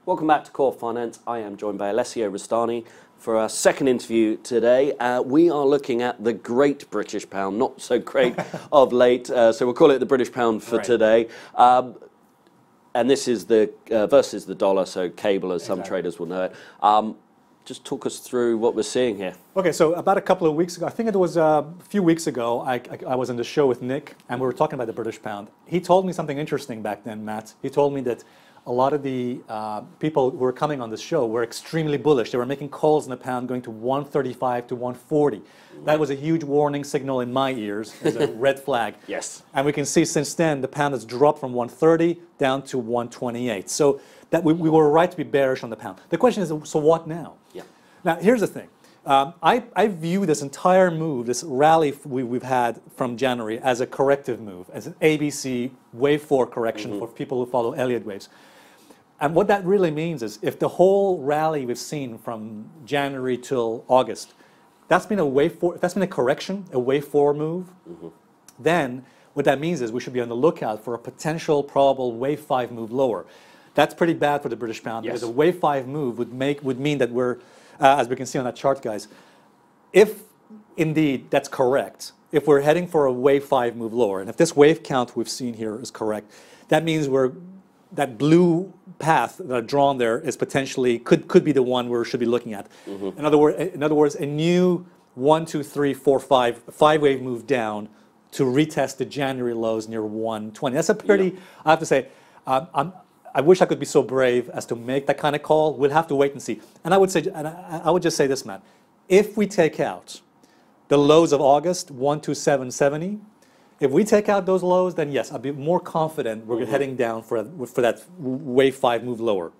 Welcome back to Core Finance. I am joined by Alessio Rastani for our second interview today. We are looking at the great British pound, not so great of late, so we'll call it the British pound for today. And this is the versus the dollar, so cable, as some traders will know it. Just talk us through what we're seeing here. Okay, so about a couple of weeks ago, I think it was a few weeks ago, I was on the show with Nick, and we were talking about the British pound. He told me something interesting back then, Matt. He told me that a lot of the people who were coming on this show were extremely bullish. They were making calls on the pound going to 135 to 140. That was a huge warning signal in my ears, as a red flag. Yes. And we can see since then the pound has dropped from 130 down to 128. So that we were right to be bearish on the pound. The question is, so what now? Yeah. Now, here's the thing. I view this entire move, this rally we've had from January, as a corrective move, as an ABC wave 4 correction for people who follow Elliott waves. And what that really means is if the whole rally we've seen from January till August, that's been a wave 4, if that's been a correction, a wave 4 move, then what that means is we should be on the lookout for a potential probable wave 5 move lower. That's pretty bad for the British pound because a wave 5 move would mean that we're, as we can see on that chart, guys, if indeed that's correct, if we're heading for a wave 5 move lower, and if this wave count we've seen here is correct, that means that blue path that I've drawn there is potentially could be the one we should be looking at. In other words, a new 1, 2, 3, 4, 5 wave move down to retest the January lows near 120. That's a pretty. I have to say, I wish I could be so brave as to make that kind of call. We'll have to wait and see. And I would say, and I would just say this, Matt. If we take out the lows of August, 127.70. If we take out those lows, then yes, I'll be more confident we're heading down for that wave 5 move lower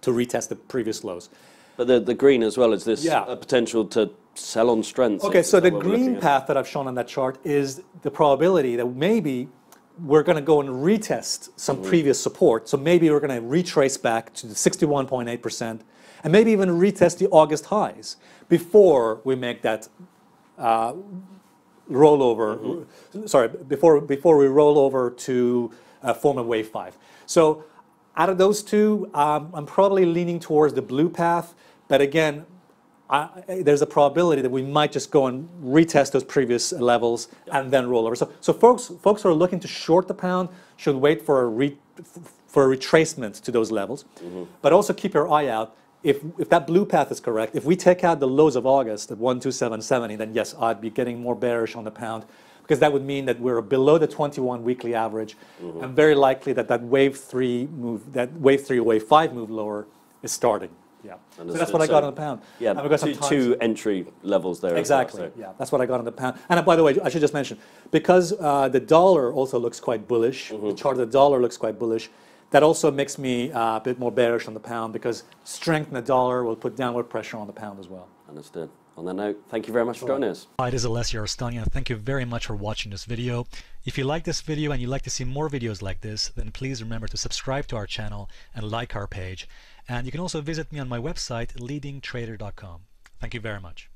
to retest the previous lows. But the green as well, is this a potential to sell on strength? Okay, so the green path that I've shown on that chart is the probability that maybe we're going to go and retest some previous support. So maybe we're going to retrace back to the 61.8% and maybe even retest the August highs before we make that rollover, sorry, before we roll over to form a wave 5. So out of those two, I'm probably leaning towards the blue path, but again, there's a probability that we might just go and retest those previous levels and then roll over. So folks who are looking to short the pound should wait for a retracement to those levels, but also keep your eye out. If that blue path is correct, if we take out the lows of August at 127.70, then yes, I'd be getting more bearish on the pound because that would mean that we're below the 21 weekly average and very likely that wave 3 move, that wave 3 or wave 5 move lower is starting. Yeah, so that's what I got on the pound. Yeah, and we've got two entry levels there. Exactly. As well, so. Yeah, that's what I got on the pound. And by the way, I should just mention, because the dollar also looks quite bullish. The chart of the dollar looks quite bullish. That also makes me a bit more bearish on the pound because strength in the dollar will put downward pressure on the pound as well. Understood. On that note, thank you very much for joining us. Hi, this is Alessio Rastani, and thank you very much for watching this video. If you like this video and you'd like to see more videos like this, then please remember to subscribe to our channel and like our page. And you can also visit me on my website, leadingtrader.com. Thank you very much.